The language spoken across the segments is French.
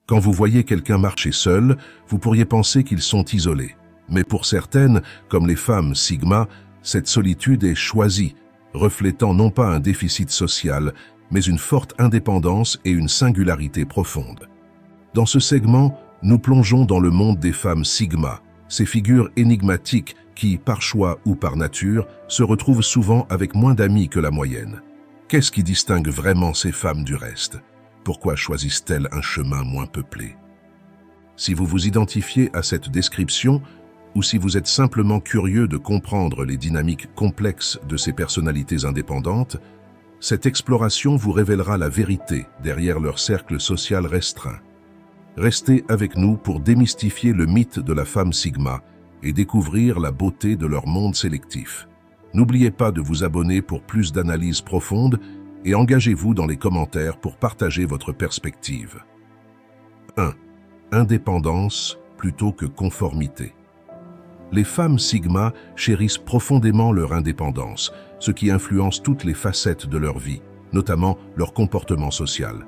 Quand vous voyez quelqu'un marcher seul, vous pourriez penser qu'ils sont isolés. Mais pour certaines, comme les femmes Sigma, cette solitude est choisie, reflétant non pas un déficit social, mais une forte indépendance et une singularité profonde. Dans ce segment, nous plongeons dans le monde des femmes Sigma, ces figures énigmatiques qui, par choix ou par nature, se retrouvent souvent avec moins d'amis que la moyenne. Qu'est-ce qui distingue vraiment ces femmes du reste? Pourquoi choisissent-elles un chemin moins peuplé? Si vous vous identifiez à cette description, ou si vous êtes simplement curieux de comprendre les dynamiques complexes de ces personnalités indépendantes, cette exploration vous révélera la vérité derrière leur cercle social restreint. Restez avec nous pour démystifier le mythe de la femme Sigma et découvrir la beauté de leur monde sélectif. N'oubliez pas de vous abonner pour plus d'analyses profondes et engagez-vous dans les commentaires pour partager votre perspective. 1. Indépendance plutôt que conformité. Les femmes Sigma chérissent profondément leur indépendance, ce qui influence toutes les facettes de leur vie, notamment leur comportement social.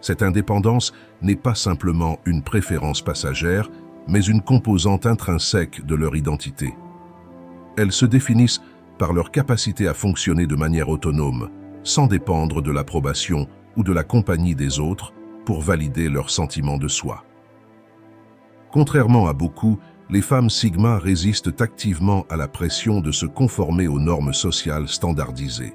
Cette indépendance n'est pas simplement une préférence passagère, mais une composante intrinsèque de leur identité. Elles se définissent par leur capacité à fonctionner de manière autonome, sans dépendre de l'approbation ou de la compagnie des autres pour valider leur sentiment de soi. Contrairement à beaucoup, les femmes Sigma résistent activement à la pression de se conformer aux normes sociales standardisées.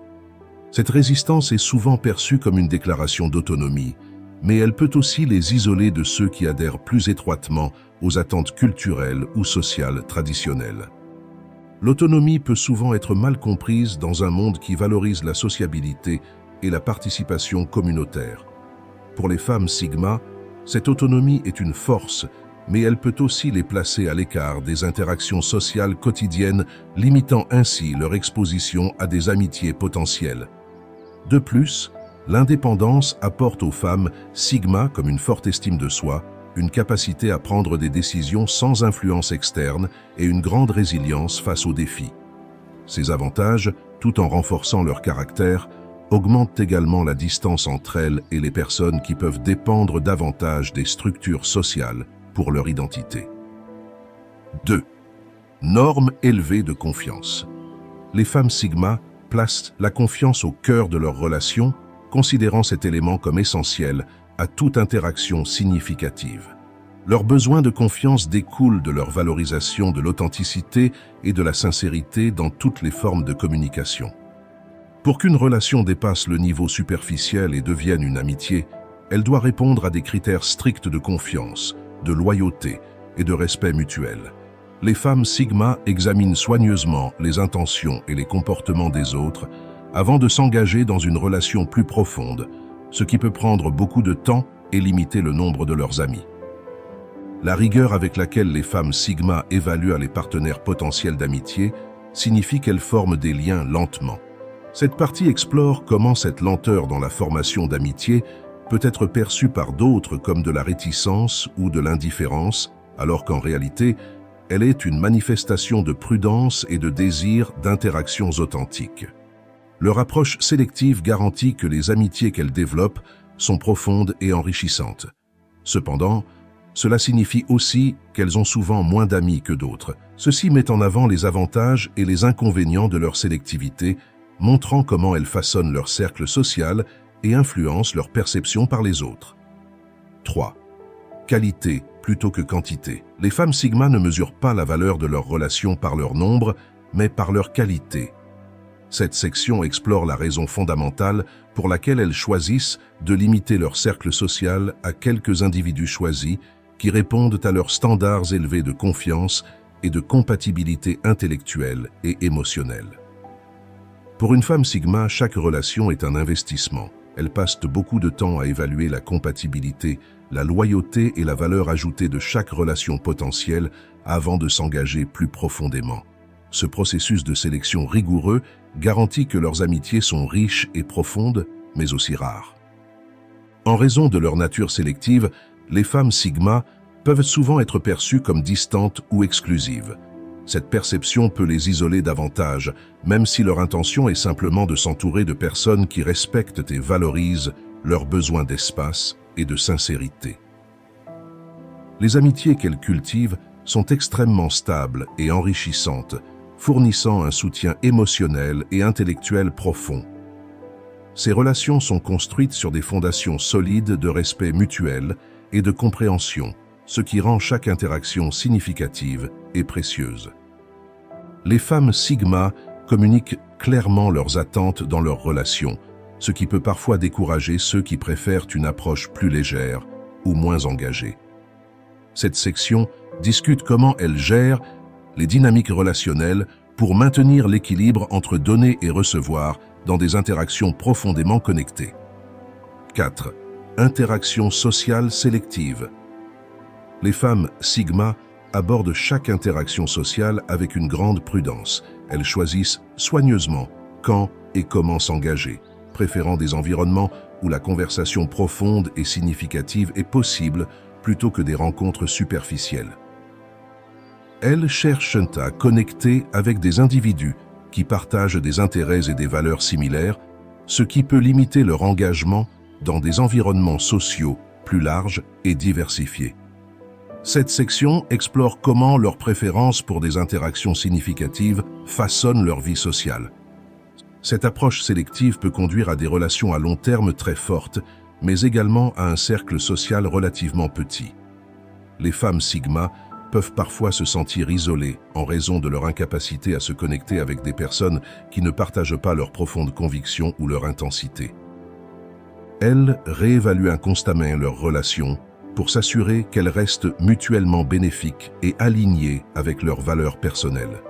Cette résistance est souvent perçue comme une déclaration d'autonomie, mais elle peut aussi les isoler de ceux qui adhèrent plus étroitement aux attentes culturelles ou sociales traditionnelles. L'autonomie peut souvent être mal comprise dans un monde qui valorise la sociabilité et la participation communautaire. Pour les femmes Sigma, cette autonomie est une force, mais elle peut aussi les placer à l'écart des interactions sociales quotidiennes, limitant ainsi leur exposition à des amitiés potentielles. De plus, l'indépendance apporte aux femmes Sigma comme une forte estime de soi, une capacité à prendre des décisions sans influence externe et une grande résilience face aux défis. Ces avantages, tout en renforçant leur caractère, augmentent également la distance entre elles et les personnes qui peuvent dépendre davantage des structures sociales pour leur identité. 2. Normes élevées de confiance. Les femmes Sigma placent la confiance au cœur de leurs relations, considérant cet élément comme essentiel à toute interaction significative. Leur besoin de confiance découle de leur valorisation de l'authenticité et de la sincérité dans toutes les formes de communication. Pour qu'une relation dépasse le niveau superficiel et devienne une amitié, elle doit répondre à des critères stricts de confiance, de loyauté et de respect mutuel. Les femmes Sigma examinent soigneusement les intentions et les comportements des autres avant de s'engager dans une relation plus profonde, ce qui peut prendre beaucoup de temps et limiter le nombre de leurs amis. La rigueur avec laquelle les femmes Sigma évaluent les partenaires potentiels d'amitié signifie qu'elles forment des liens lentement. Cette partie explore comment cette lenteur dans la formation d'amitié peut être perçue par d'autres comme de la réticence ou de l'indifférence, alors qu'en réalité, elle est une manifestation de prudence et de désir d'interactions authentiques. Leur approche sélective garantit que les amitiés qu'elles développent sont profondes et enrichissantes. Cependant, cela signifie aussi qu'elles ont souvent moins d'amis que d'autres. Ceci met en avant les avantages et les inconvénients de leur sélectivité, montrant comment elles façonnent leur cercle social et influencent leur perception par les autres. 3. Qualité plutôt que quantité. Les femmes Sigma ne mesurent pas la valeur de leurs relations par leur nombre, mais par leur qualité. Cette section explore la raison fondamentale pour laquelle elles choisissent de limiter leur cercle social à quelques individus choisis qui répondent à leurs standards élevés de confiance et de compatibilité intellectuelle et émotionnelle. Pour une femme Sigma, chaque relation est un investissement. Elle passe beaucoup de temps à évaluer la compatibilité, la loyauté et la valeur ajoutée de chaque relation potentielle avant de s'engager plus profondément. Ce processus de sélection rigoureux garantit que leurs amitiés sont riches et profondes, mais aussi rares. En raison de leur nature sélective, les femmes Sigma peuvent souvent être perçues comme distantes ou exclusives. Cette perception peut les isoler davantage, même si leur intention est simplement de s'entourer de personnes qui respectent et valorisent leurs besoins d'espace et de sincérité. Les amitiés qu'elles cultivent sont extrêmement stables et enrichissantes, fournissant un soutien émotionnel et intellectuel profond. Ces relations sont construites sur des fondations solides de respect mutuel et de compréhension, ce qui rend chaque interaction significative et précieuse. Les femmes Sigma communiquent clairement leurs attentes dans leurs relations, ce qui peut parfois décourager ceux qui préfèrent une approche plus légère ou moins engagée. Cette section discute comment elles gèrent les dynamiques relationnelles pour maintenir l'équilibre entre donner et recevoir dans des interactions profondément connectées. 4. Interaction sociale sélective. Les femmes Sigma abordent chaque interaction sociale avec une grande prudence. Elles choisissent soigneusement quand et comment s'engager, préférant des environnements où la conversation profonde et significative est possible plutôt que des rencontres superficielles. Elles cherchent à connecter avec des individus qui partagent des intérêts et des valeurs similaires, ce qui peut limiter leur engagement dans des environnements sociaux plus larges et diversifiés. Cette section explore comment leurs préférences pour des interactions significatives façonnent leur vie sociale. Cette approche sélective peut conduire à des relations à long terme très fortes, mais également à un cercle social relativement petit. Les femmes Sigma peuvent parfois se sentir isolées en raison de leur incapacité à se connecter avec des personnes qui ne partagent pas leurs profondes convictions ou leur intensité. Elles réévaluent constamment leurs relations pour s'assurer qu'elles restent mutuellement bénéfiques et alignées avec leurs valeurs personnelles.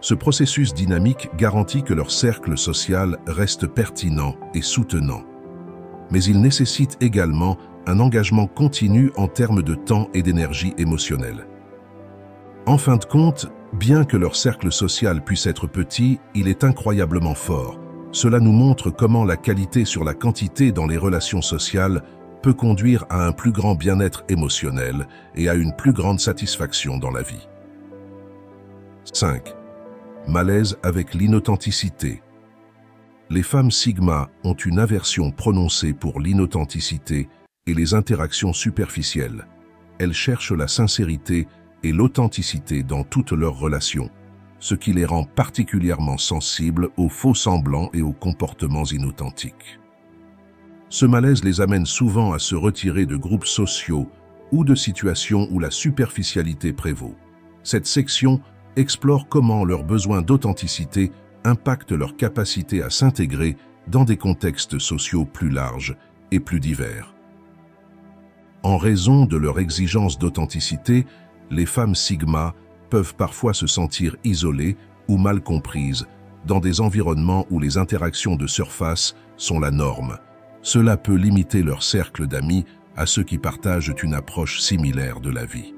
Ce processus dynamique garantit que leur cercle social reste pertinent et soutenant. Mais il nécessite également un engagement continu en termes de temps et d'énergie émotionnelle. En fin de compte, bien que leur cercle social puisse être petit, il est incroyablement fort. Cela nous montre comment la qualité sur la quantité dans les relations sociales peut conduire à un plus grand bien-être émotionnel et à une plus grande satisfaction dans la vie. 5. Malaise avec l'inauthenticité. Les femmes Sigma ont une aversion prononcée pour l'inauthenticité et les interactions superficielles. Elles cherchent la sincérité et l'authenticité dans toutes leurs relations, ce qui les rend particulièrement sensibles aux faux semblants et aux comportements inauthentiques. Ce malaise les amène souvent à se retirer de groupes sociaux ou de situations où la superficialité prévaut. Cette section explore comment leurs besoins d'authenticité impactent leur capacité à s'intégrer dans des contextes sociaux plus larges et plus divers. En raison de leur exigence d'authenticité, les femmes Sigma peuvent parfois se sentir isolées ou mal comprises dans des environnements où les interactions de surface sont la norme. Cela peut limiter leur cercle d'amis à ceux qui partagent une approche similaire de la vie.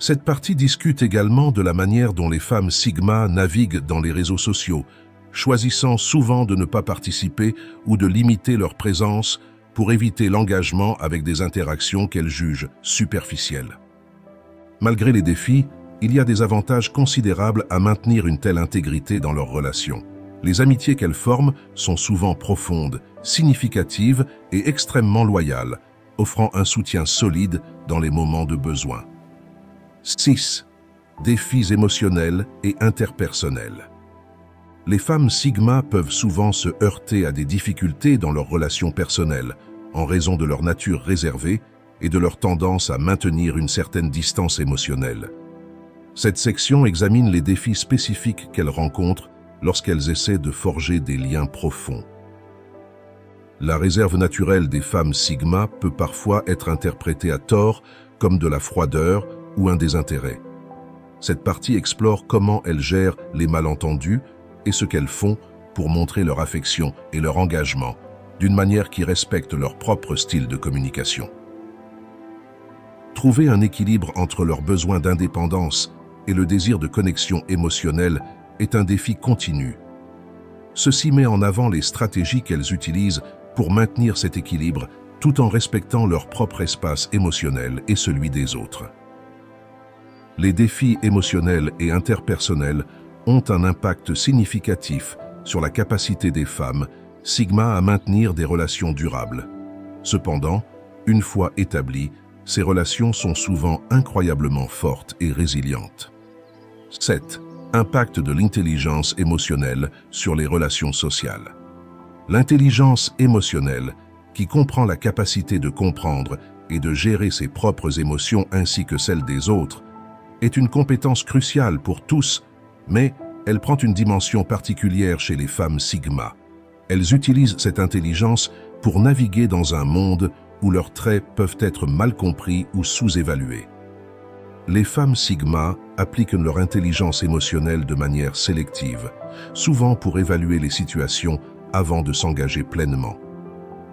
Cette partie discute également de la manière dont les femmes Sigma naviguent dans les réseaux sociaux, choisissant souvent de ne pas participer ou de limiter leur présence pour éviter l'engagement avec des interactions qu'elles jugent superficielles. Malgré les défis, il y a des avantages considérables à maintenir une telle intégrité dans leurs relations. Les amitiés qu'elles forment sont souvent profondes, significatives et extrêmement loyales, offrant un soutien solide dans les moments de besoin. 6. Défis émotionnels et interpersonnels. Les femmes Sigma peuvent souvent se heurter à des difficultés dans leurs relations personnelles, en raison de leur nature réservée et de leur tendance à maintenir une certaine distance émotionnelle. Cette section examine les défis spécifiques qu'elles rencontrent lorsqu'elles essaient de forger des liens profonds. La réserve naturelle des femmes Sigma peut parfois être interprétée à tort comme de la froideur ou un désintérêt. Cette partie explore comment elles gèrent les malentendus et ce qu'elles font pour montrer leur affection et leur engagement d'une manière qui respecte leur propre style de communication. Trouver un équilibre entre leurs besoins d'indépendance et le désir de connexion émotionnelle est un défi continu. Ceci met en avant les stratégies qu'elles utilisent pour maintenir cet équilibre tout en respectant leur propre espace émotionnel et celui des autres. Les défis émotionnels et interpersonnels ont un impact significatif sur la capacité des femmes Sigma à maintenir des relations durables. Cependant, une fois établies, Ces relations sont souvent incroyablement fortes et résilientes. 7. Impact de l'intelligence émotionnelle sur les relations sociales. L'intelligence émotionnelle, qui comprend la capacité de comprendre et de gérer ses propres émotions ainsi que celles des autres, est une compétence cruciale pour tous, mais elle prend une dimension particulière chez les femmes Sigma. Elles utilisent cette intelligence pour naviguer dans un monde où leurs traits peuvent être mal compris ou sous-évalués. Les femmes Sigma appliquent leur intelligence émotionnelle de manière sélective, souvent pour évaluer les situations avant de s'engager pleinement.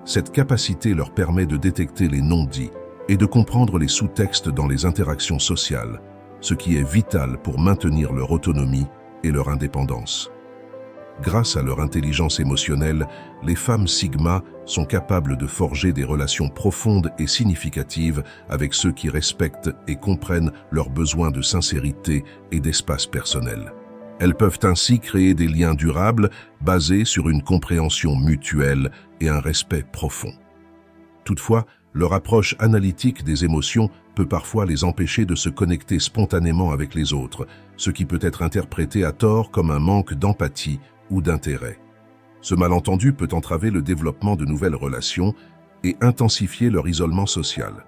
Cette capacité leur permet de détecter les non-dits et de comprendre les sous-textes dans les interactions sociales, ce qui est vital pour maintenir leur autonomie et leur indépendance. Grâce à leur intelligence émotionnelle, les femmes Sigma sont capables de forger des relations profondes et significatives avec ceux qui respectent et comprennent leurs besoins de sincérité et d'espace personnel. Elles peuvent ainsi créer des liens durables basés sur une compréhension mutuelle et un respect profond. Toutefois, leur approche analytique des émotions peut parfois les empêcher de se connecter spontanément avec les autres, ce qui peut être interprété à tort comme un manque d'empathie ou d'intérêt. Ce malentendu peut entraver le développement de nouvelles relations et intensifier leur isolement social.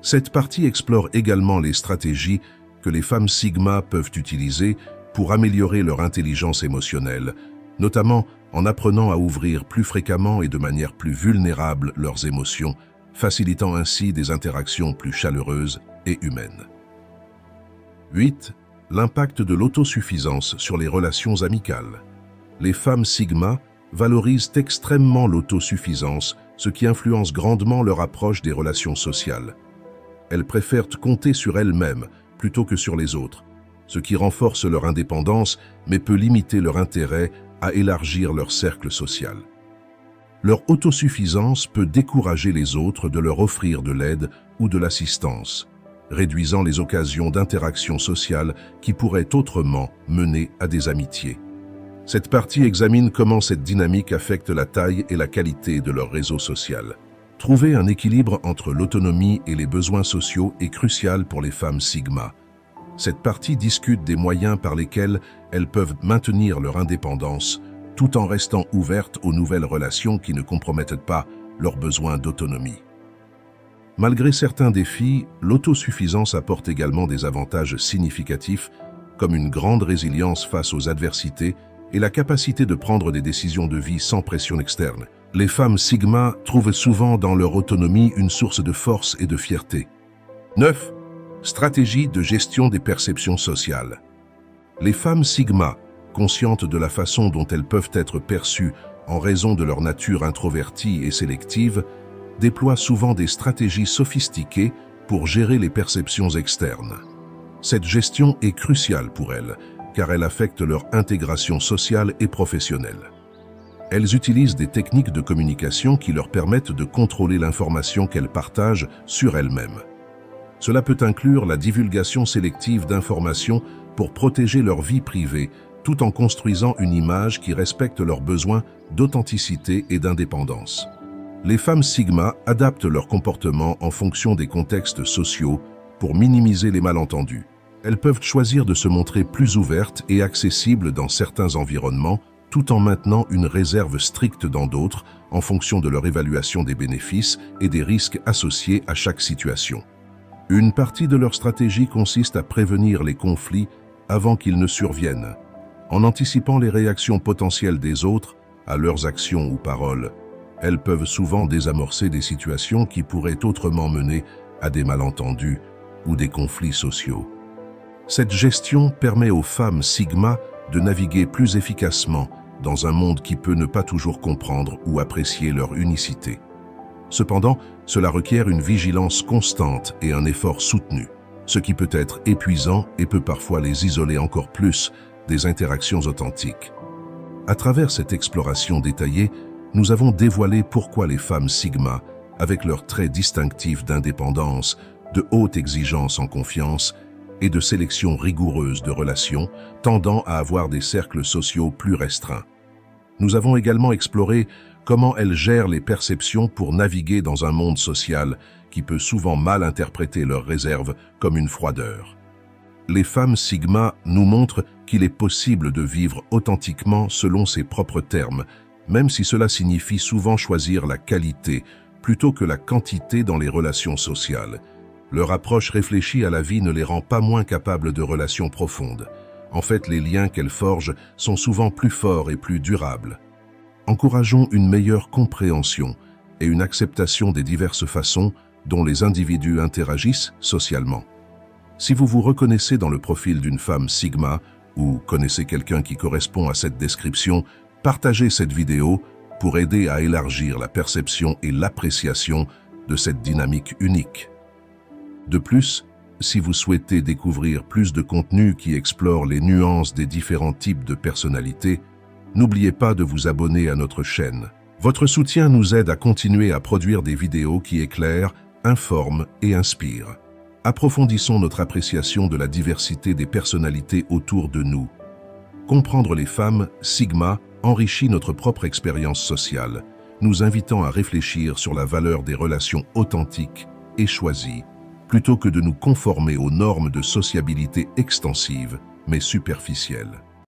Cette partie explore également les stratégies que les femmes Sigma peuvent utiliser pour améliorer leur intelligence émotionnelle, notamment en apprenant à ouvrir plus fréquemment et de manière plus vulnérable leurs émotions, facilitant ainsi des interactions plus chaleureuses et humaines. 8. L'impact de l'autosuffisance sur les relations amicales. Les femmes Sigma valorisent extrêmement l'autosuffisance, ce qui influence grandement leur approche des relations sociales. Elles préfèrent compter sur elles-mêmes plutôt que sur les autres, ce qui renforce leur indépendance mais peut limiter leur intérêt à élargir leur cercle social. Leur autosuffisance peut décourager les autres de leur offrir de l'aide ou de l'assistance, réduisant les occasions d'interaction sociale qui pourraient autrement mener à des amitiés. Cette partie examine comment cette dynamique affecte la taille et la qualité de leur réseau social. Trouver un équilibre entre l'autonomie et les besoins sociaux est crucial pour les femmes Sigma. Cette partie discute des moyens par lesquels elles peuvent maintenir leur indépendance, tout en restant ouvertes aux nouvelles relations qui ne compromettent pas leurs besoins d'autonomie. Malgré certains défis, l'autosuffisance apporte également des avantages significatifs, comme une grande résilience face aux adversités et la capacité de prendre des décisions de vie sans pression externe. Les femmes Sigma trouvent souvent dans leur autonomie une source de force et de fierté. 9. Stratégie de gestion des perceptions sociales. Les femmes Sigma, conscientes de la façon dont elles peuvent être perçues en raison de leur nature introvertie et sélective, déploient souvent des stratégies sophistiquées pour gérer les perceptions externes. Cette gestion est cruciale pour elles, car elle affecte leur intégration sociale et professionnelle. Elles utilisent des techniques de communication qui leur permettent de contrôler l'information qu'elles partagent sur elles-mêmes. Cela peut inclure la divulgation sélective d'informations pour protéger leur vie privée, tout en construisant une image qui respecte leurs besoins d'authenticité et d'indépendance. Les femmes Sigma adaptent leur comportement en fonction des contextes sociaux pour minimiser les malentendus. Elles peuvent choisir de se montrer plus ouvertes et accessibles dans certains environnements, tout en maintenant une réserve stricte dans d'autres, en fonction de leur évaluation des bénéfices et des risques associés à chaque situation. Une partie de leur stratégie consiste à prévenir les conflits avant qu'ils ne surviennent, en anticipant les réactions potentielles des autres à leurs actions ou paroles. Elles peuvent souvent désamorcer des situations qui pourraient autrement mener à des malentendus ou des conflits sociaux. Cette gestion permet aux femmes Sigma de naviguer plus efficacement dans un monde qui peut ne pas toujours comprendre ou apprécier leur unicité. Cependant, cela requiert une vigilance constante et un effort soutenu, ce qui peut être épuisant et peut parfois les isoler encore plus des interactions authentiques. À travers cette exploration détaillée, nous avons dévoilé pourquoi les femmes Sigma, avec leurs traits distinctifs d'indépendance, de haute exigence en confiance et de sélection rigoureuse de relations, tendant à avoir des cercles sociaux plus restreints. Nous avons également exploré comment elles gèrent les perceptions pour naviguer dans un monde social qui peut souvent mal interpréter leurs réserves comme une froideur. Les femmes Sigma nous montrent qu'il est possible de vivre authentiquement selon ses propres termes, même si cela signifie souvent choisir la qualité plutôt que la quantité dans les relations sociales. Leur approche réfléchie à la vie ne les rend pas moins capables de relations profondes. En fait, les liens qu'elles forgent sont souvent plus forts et plus durables. Encourageons une meilleure compréhension et une acceptation des diverses façons dont les individus interagissent socialement. Si vous vous reconnaissez dans le profil d'une femme Sigma ou connaissez quelqu'un qui correspond à cette description, partagez cette vidéo pour aider à élargir la perception et l'appréciation de cette dynamique unique. De plus, si vous souhaitez découvrir plus de contenu qui explore les nuances des différents types de personnalités, n'oubliez pas de vous abonner à notre chaîne. Votre soutien nous aide à continuer à produire des vidéos qui éclairent, informent et inspirent. Approfondissons notre appréciation de la diversité des personnalités autour de nous. Comprendre les femmes Sigma enrichit notre propre expérience sociale, nous invitant à réfléchir sur la valeur des relations authentiques et choisies, plutôt que de nous conformer aux normes de sociabilité extensives mais superficielles.